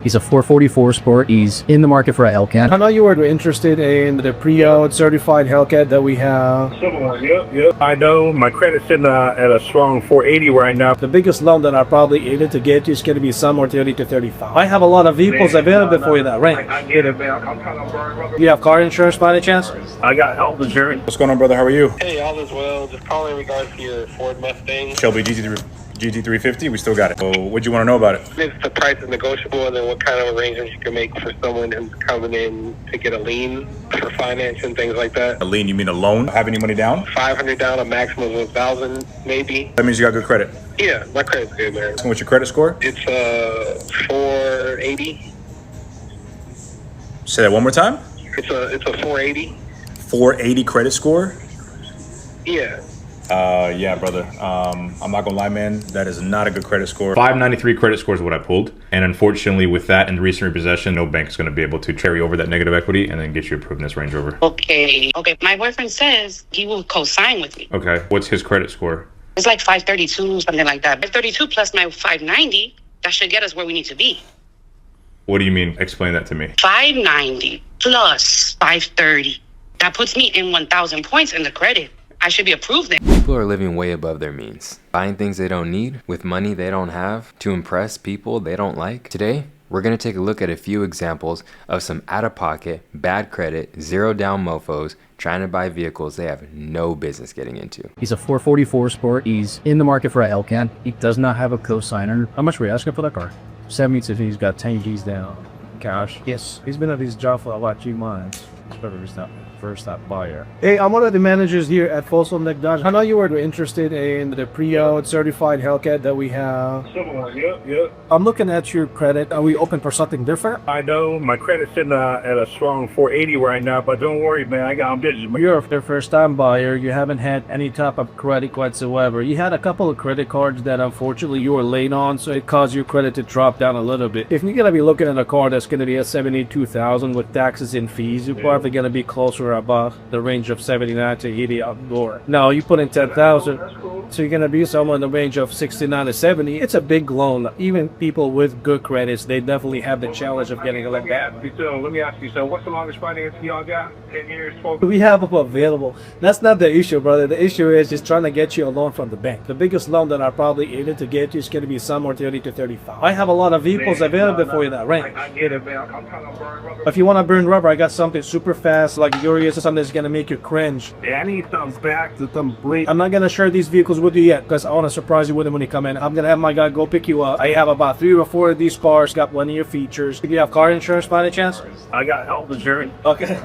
He's a 444 Sport. He's in the market for a Hellcat. I know you were interested in the pre-owned certified Hellcat that we have. Yep. I know my credit's sitting at a strong 480 right now. The biggest loan that I'm probably able to get you is going to be somewhere 30 to 35. I have a lot of vehicles available for you that range. I get it, man. I'm kind of burned. You have car insurance by any chance? I got health insurance. What's going on, brother? How are you? Hey, all is well. Just calling in regards to your Ford Mustang. Shelby GT350, we still got it. So what'd you want to know about it? If the price is negotiable, and then what kind of arrangements you can make for someone who's coming in to get a lien for finance and things like that. A lien, you mean a loan? Have any money down? 500 down, a maximum of 1,000 maybe. That means you got good credit. Yeah, my credit's good, man. And what's your credit score? It's 480. Say that one more time. It's a 480. 480 credit score? Yeah. Yeah, brother. I'm not gonna lie, man. That is not a good credit score. 593 credit score is what I pulled. And unfortunately, with that and the recent repossession, no bank is going to be able to carry over that negative equity and then get you approved in this Range Rover. Okay. My boyfriend says he will co-sign with me. Okay. What's his credit score? It's like 532, something like that. 532 plus my 590, that should get us where we need to be. What do you mean? Explain that to me. 590 plus 530. That puts me in 1,000 points in the credit. I should be approved then. People are living way above their means, buying things they don't need with money they don't have to impress people they don't like. Today, we're going to take a look at a few examples of some out-of-pocket, bad credit, zero-down mofos trying to buy vehicles they have no business getting into. He's a 444 Sport. He's in the market for a Hellcat. He does not have a cosigner. How much were you asking for that car? 70 if he's got 10 G's down. Cash. Yes. He's been at his job for about 2 months. First time buyer. Hey, I'm one of the managers here at Folsom Neck Dodge. I know you were interested in the pre-owned certified Hellcat that we have. Yep. I'm looking at your credit. Are we open for something different? I know my credit's sitting at a strong 480 right now, but don't worry, man. I'm busy. You're their first time buyer. You haven't had any type of credit whatsoever. You had a couple of credit cards that unfortunately you were late on, so it caused your credit to drop down a little bit. If you're gonna be looking at a car that's gonna be at 72,000 with taxes and fees, you're probably gonna be closer above the range of 79 to 80 outdoor. Now you put in 10,000, so you're gonna be somewhere in the range of 69 to 70. It's a big loan. Even people with good credits, they definitely have the challenge of getting it like that. So let me ask you, so what's the longest finance y'all got? 10 years, 12? We have them available. That's not the issue, brother. The issue is just trying to get you a loan from the bank. The biggest loan that I'm probably able to get you is going to be somewhere 30 to 35. I have a lot of vehicles available for you that range. I get it, man. I'm kind of burned rubber. If you want to burn rubber, I got something super fast, luxurious, or something that's going to make you cringe. Yeah, I need something back to complete. I'm not going to share these vehicles with you yet because I want to surprise you with them when you come in. I'm going to have my guy go pick you up. I have about 3 or 4 of these cars, got plenty of your features. Do you have car insurance by any chance? I got health insurance. Okay.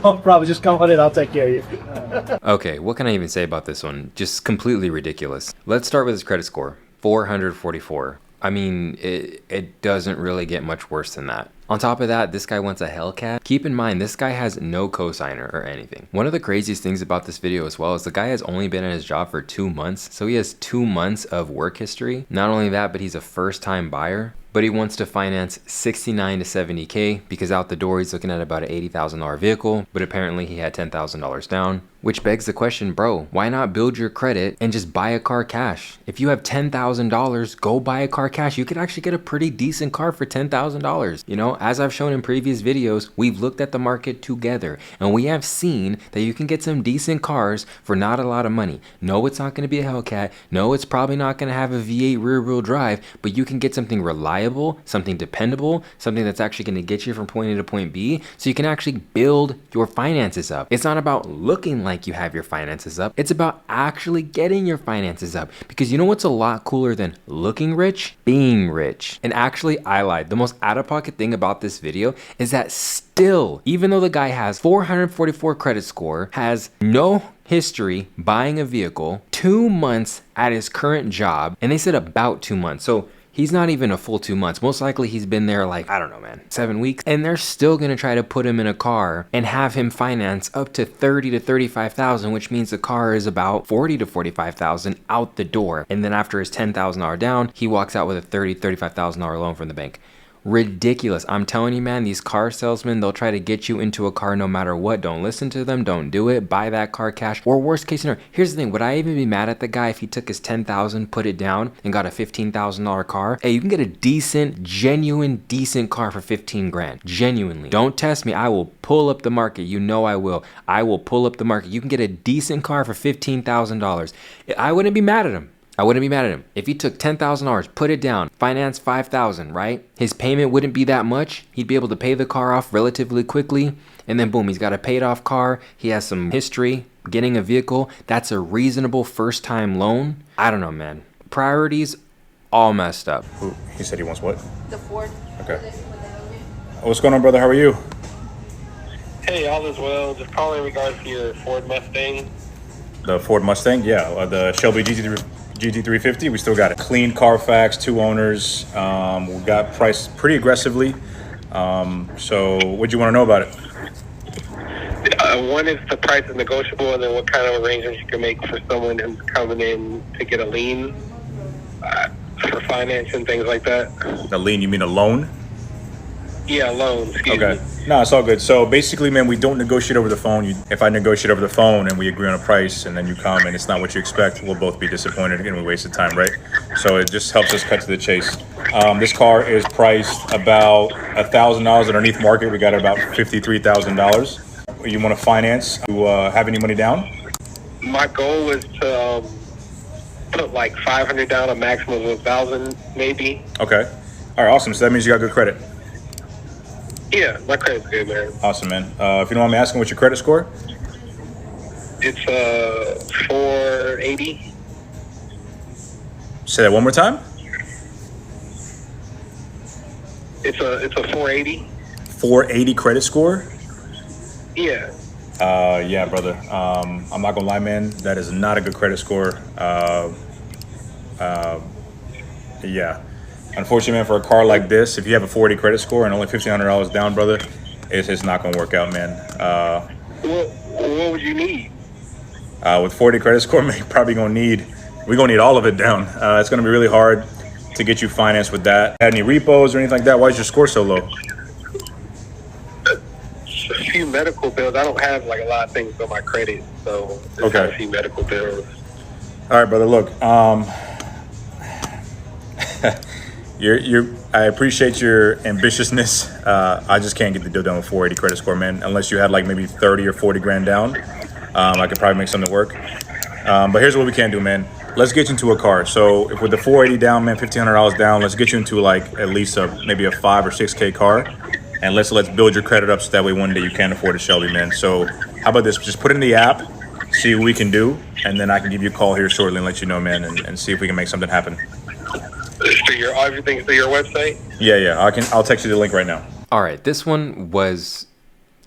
No problem. Just come on in. I'll take care of you. Okay, what can I even say about this one? Just completely ridiculous. Let's start with his credit score, 444. I mean, it doesn't really get much worse than that. On top of that, this guy wants a Hellcat. Keep in mind, this guy has no cosigner or anything. One of the craziest things about this video as well is the guy has only been in his job for 2 months, so he has 2 months of work history. Not only that, but he's a first-time buyer. But he wants to finance 69 to 70K because out the door he's looking at about an $80,000 vehicle, but apparently he had $10,000 down. Which begs the question, bro, why not build your credit and just buy a car cash? If you have $10,000, go buy a car cash. You could actually get a pretty decent car for $10,000. You know, as I've shown in previous videos, we've looked at the market together and we have seen that you can get some decent cars for not a lot of money. No, it's not going to be a Hellcat. No, it's probably not going to have a V8 rear wheel drive, but you can get something reliable, something dependable, something that's actually going to get you from point A to point B, so you can actually build your finances up. It's not about looking like you have your finances up. It's about actually getting your finances up, because you know what's a lot cooler than looking rich? Being rich. And actually, I lied. The most out-of-pocket thing about this video is that still, even though the guy has 444 credit score, has no history buying a vehicle, 2 months at his current job, and they said about 2 months. So he's not even a full 2 months. Most likely he's been there like, I don't know, man, 7 weeks. And they're still gonna try to put him in a car and have him finance up to 30 to 35,000, which means the car is about 40 to 45,000 out the door. And then after his $10,000 down, he walks out with a $35,000 loan from the bank. Ridiculous. I'm telling you, man, these car salesmen, they'll try to get you into a car no matter what. Don't listen to them. Don't do it. Buy that car cash. Or worst case scenario, here's the thing. Would I even be mad at the guy if he took his $10,000, put it down, and got a $15,000 car? Hey, you can get a decent, genuine, decent car for 15 grand. Genuinely. Don't test me. I will pull up the market. You know I will. I will pull up the market. You can get a decent car for $15,000. I wouldn't be mad at him. I wouldn't be mad at him. If he took $10,000, put it down, finance $5,000, right? His payment wouldn't be that much. He'd be able to pay the car off relatively quickly. And then boom, he's got a paid off car. He has some history getting a vehicle. That's a reasonable first time loan. I don't know, man. Priorities all messed up. Ooh, he said he wants what? The Ford. Okay. What's going on, brother? How are you? Hey, all is well. Just calling in regards to your Ford Mustang. The Ford Mustang? Yeah. The Shelby GT350. We still got it. Clean Carfax, 2 owners. We got priced pretty aggressively. So what'd you want to know about it? One is the price is negotiable, and then what kind of arrangements you can make for someone who's coming in to get a lien for finance and things like that. A lien, you mean a loan? Yeah, loan. Excuse Okay. me. No, it's all good. So basically, man, we don't negotiate over the phone. If I negotiate over the phone and we agree on a price and then you come and it's not what you expect, we'll both be disappointed and we wasted time, right? So it just helps us cut to the chase. This car is priced about $1,000 underneath market. We got it about $53,000. You want to finance? You have any money down? My goal is to put like $500 down, a maximum of $1,000 maybe. Okay. All right, awesome. So that means you got good credit. Yeah, my credit's good, man. Awesome, man. If you don't mind me asking, what's your credit score? It's 480. Say that one more time. It's a 480. 480 credit score? Yeah. Yeah, brother. I'm not gonna lie, man. That is not a good credit score. Yeah. Unfortunately, man, for a car like this, if you have a 480 credit score and only $1,500 down, brother, it's not gonna work out, man. What would you need? With 480 credit score, man, we're gonna need all of it down. It's gonna be really hard to get you financed with that. Had any repos or anything like that? Why is your score so low? A few medical bills. I don't have like a lot of things on my credit, so just have a few medical bills. All right, brother. Look, I appreciate your ambitiousness. I just can't get the deal done with 480 credit score, man. Unless you had like maybe 30 or 40 grand down, I could probably make something work. But here's what we can do, man. Let's get you into a car. So if with the 480 down, man, $1,500 down, let's get you into like at least maybe a 5 or 6K car. And let's build your credit up so that way one day you can afford a Shelby, man. So how about this? Just put it in the app, see what we can do, and then I can give you a call here shortly and let you know, man, and see if we can make something happen. Everything's through your website? Yeah. I'll text you the link right now. All right, this one was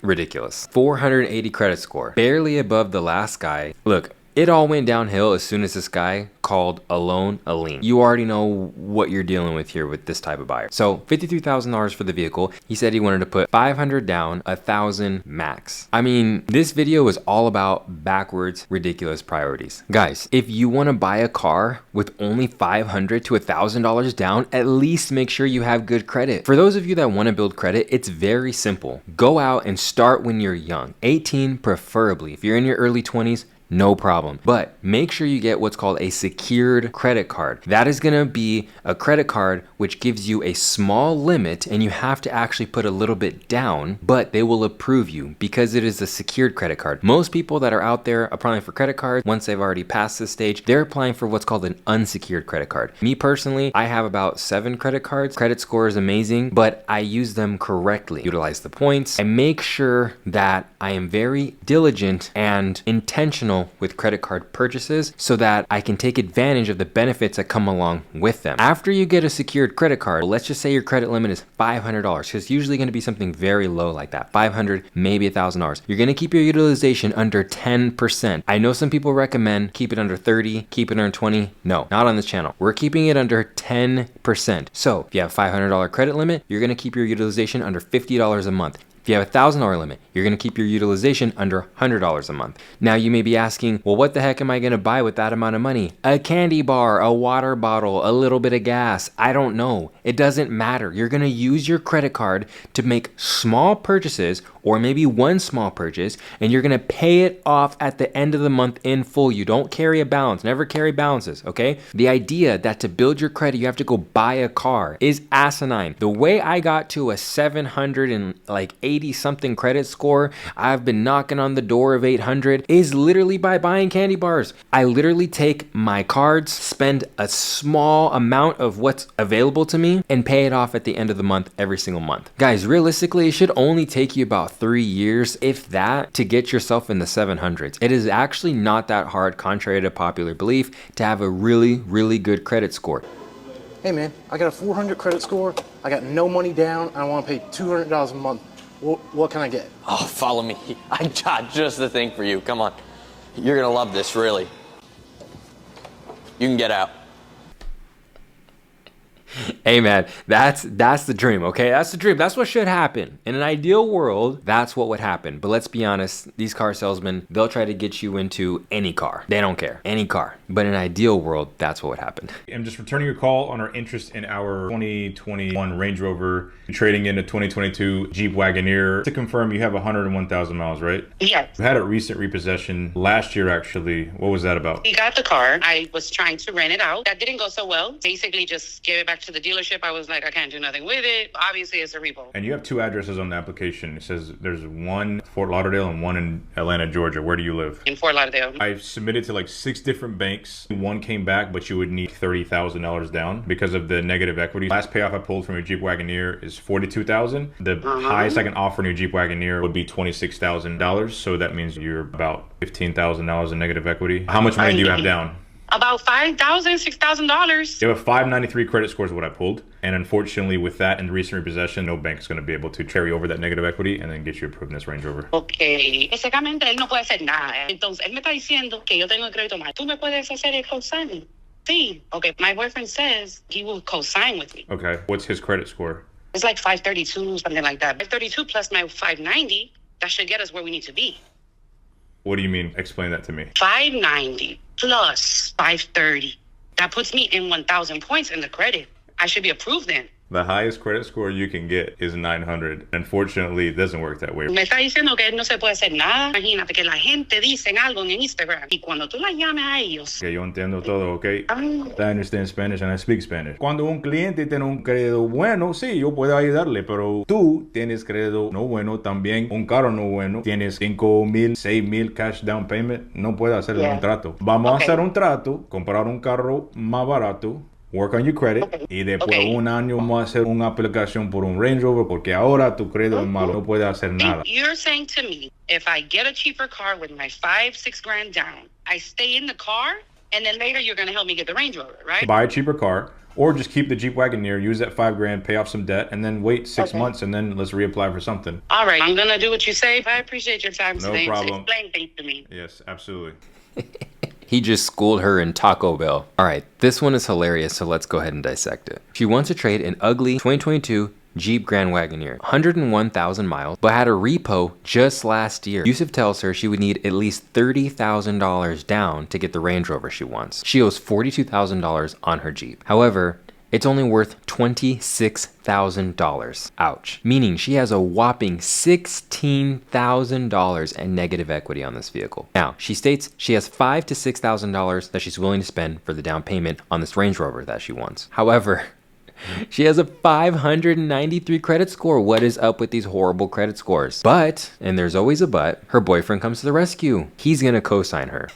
ridiculous. 480 credit score, barely above the last guy. Look, it all went downhill as soon as this guy called a loan a lien. You already know what you're dealing with here with this type of buyer. So $53,000 for the vehicle. He said he wanted to put 500 down, 1,000 max. I mean, this video is all about backwards, ridiculous priorities. Guys, if you want to buy a car with only $500 to $1,000 down, at least make sure you have good credit. For those of you that want to build credit, it's very simple. Go out and start when you're young, 18 preferably. If you're in your early 20s, no problem. But make sure you get what's called a secured credit card. That is gonna be a credit card which gives you a small limit and you have to actually put a little bit down, but they will approve you because it is a secured credit card. Most people that are out there applying for credit cards, once they've already passed this stage, they're applying for what's called an unsecured credit card. Me personally, I have about 7 credit cards. Credit score is amazing, but I use them correctly. Utilize the points. I make sure that I am very diligent and intentional with credit card purchases so that I can take advantage of the benefits that come along with them. After you get a secured credit card, let's just say your credit limit is $500, because it's usually going to be something very low like that, $500, maybe $1,000. You're going to keep your utilization under 10%. I know some people recommend keep it under 30, keep it under 20. No, not on this channel. We're keeping it under 10%. So if you have $500 credit limit, you're going to keep your utilization under $50 a month. If you have a $1,000 limit, you're going to keep your utilization under $100 a month. Now you may be asking, well, what the heck am I going to buy with that amount of money? A candy bar, a water bottle, a little bit of gas. I don't know. It doesn't matter. You're going to use your credit card to make small purchases, or maybe one small purchase, and you're going to pay it off at the end of the month in full. You don't carry a balance. Never carry balances, okay? The idea that to build your credit, you have to go buy a car is asinine. The way I got to a 780 something credit score, I've been knocking on the door of 800, is literally by buying candy bars. I literally take my cards, spend a small amount of what's available to me, and pay it off at the end of the month every single month. Guys, realistically, it should only take you about 3 years, if that, to get yourself in the 700s. It is actually not that hard, contrary to popular belief, to have a really, really good credit score. Hey man, I got a 400 credit score, I got no money down, and I want to pay $200 a month. What can I get? Oh, follow me. I got just the thing for you. Come on. You're gonna love this, really. You can get out. Hey man, that's the dream, okay? That's the dream. That's what should happen. In an ideal world, that's what would happen. But let's be honest, these car salesmen, they'll try to get you into any car. They don't care. Any car. But in an ideal world, that's what would happen. I'm just returning your call on our interest in our 2021 Range Rover, trading in a 2022 Jeep Wagoneer. To confirm, you have 101,000 miles, right? Yes. We had a recent repossession last year, actually. What was that about? We got the car. I was trying to rent it out. That didn't go so well. Basically, just gave it back to the dealership. I was like, I can't do nothing with it. Obviously, it's a repo. And you have 2 addresses on the application. It says there's one in Fort Lauderdale and one in Atlanta, Georgia. Where do you live? In Fort Lauderdale. I've submitted to like 6 different banks. One came back, but you would need $30,000 down because of the negative equity. Last payoff I pulled from your Jeep Wagoneer is $42,000. The highest I can offer in your Jeep Wagoneer would be $26,000. So that means you're about $15,000 in negative equity. How much money do you have down? About $5,000, $6,000. You have a 593 credit score is what I pulled. And unfortunately, with that and recent repossession, no bank's going to be able to carry over that negative equity and then get you approved in this Range Rover. Okay. Básicamente, él no puede hacer nada. Entonces, él me está diciendo que yo tengo el crédito mal. ¿Tú me puedes hacer el cosigning? Sí. Okay. My boyfriend says he will cosign with me. Okay. What's his credit score? It's like 532, something like that. 532 plus my 590, that should get us where we need to be. What do you mean? Explain that to me. 590 plus 530. That puts me in 1,000 points in the credit. I should be approved then. The highest credit score you can get is 900. Unfortunately, it doesn't work that way. Me está diciendo que no se puede hacer nada. Imagínate que la gente dicen algo en Instagram y cuando tú la llames a ellos. Que yo entiendo todo, okay? I understand Spanish and I speak Spanish. Cuando un cliente tiene un crédito bueno, sí, yo puedo ayudarle, pero tú tienes crédito no bueno también, un carro no bueno, tienes 5,000, 6,000 cash down payment, no puedes hacer un trato. Vamos a hacer un trato, comprar un carro más barato, work on your credit, y después un año vamos a hacer una aplicación por un Range Rover porque ahora tu crédito es malo, no puedes hacer nada. You're saying to me, if I get a cheaper car with my 5-6 grand down, I stay in the car, and then later you're going to help me get the Range Rover, right? Buy a cheaper car, or just keep the Jeep Wagoneer, use that 5 grand, pay off some debt, and then wait 6 months, and then let's reapply for something. All right, I'm going to do what you say. I appreciate your time today. No problem. Explain things to me. Yes, absolutely. He just schooled her in Taco Bell. All right, this one is hilarious, so let's go ahead and dissect it. She wants to trade an ugly 2022 Jeep Grand Wagoneer, 101,000 miles, but had a repo just last year. Yusuf tells her she would need at least $30,000 down to get the Range Rover she wants. She owes $42,000 on her Jeep. However, it's only worth $26,000. Ouch. Meaning she has a whopping $16,000 in negative equity on this vehicle. Now, she states she has $5,000 to $6,000 that she's willing to spend for the down payment on this Range Rover that she wants. However, she has a 593 credit score. What is up with these horrible credit scores? But, and there's always a but, her boyfriend comes to the rescue. He's gonna co-sign her.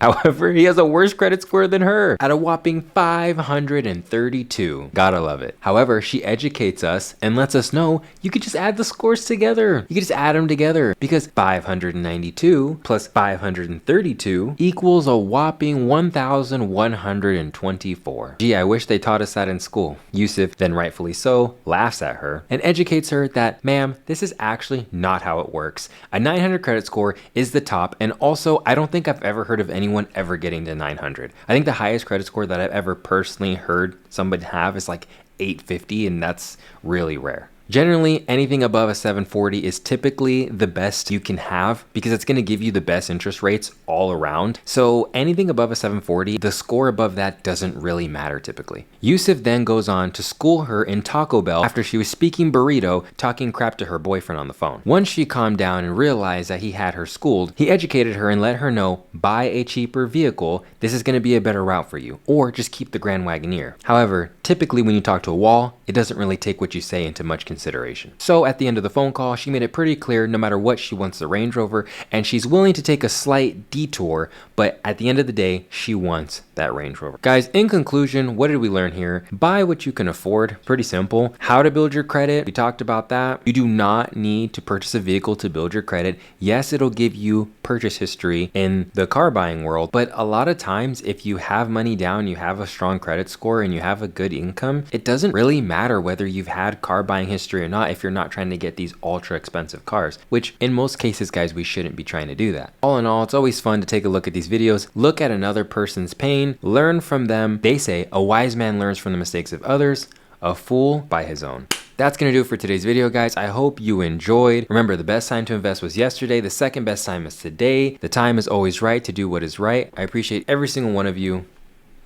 However, he has a worse credit score than her at a whopping 532. Gotta love it. However, she educates us and lets us know you could just add the scores together. You could just add them together because 592 plus 532 equals a whopping 1,124. Gee, I wish they taught us that in school. Yusuf, then rightfully so, laughs at her and educates her that, ma'am, this is actually not how it works. A 900 credit score is the top, and also I don't think I've ever heard of anyone ever getting to 900. I think the highest credit score that I've ever personally heard somebody have is like 850, and that's really rare. Generally, anything above a 740 is typically the best you can have because it's going to give you the best interest rates all around. So anything above a 740, the score above that doesn't really matter typically. Yusuf then goes on to school her in Taco Bell after she was speaking burrito, talking crap to her boyfriend on the phone. Once she calmed down and realized that he had her schooled, he educated her and let her know, buy a cheaper vehicle, this is going to be a better route for you, or just keep the Grand Wagoneer. However, typically when you talk to a wall, it doesn't really take what you say into much consideration. So at the end of the phone call, she made it pretty clear no matter what, she wants the Range Rover, and she's willing to take a slight detour, but at the end of the day, she wants that Range Rover. Guys, in conclusion, what did we learn here? Buy what you can afford. Pretty simple. How to build your credit, we talked about that. You do not need to purchase a vehicle to build your credit. Yes, it'll give you purchase history in the car buying world, but a lot of times if you have money down, you have a strong credit score, and you have a good income, it doesn't really matter whether you've had car buying history or not if you're not trying to get these ultra expensive cars, which in most cases, guys, we shouldn't be trying to do that. All in all, it's always fun to take a look at these videos, look at another person's pain, learn from them. They say a wise man learns from the mistakes of others, a fool by his own. That's gonna do it for today's video, guys. I hope you enjoyed. Remember, the best time to invest was yesterday. The second best time is today. The time is always right to do what is right. I appreciate every single one of you.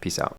Peace out.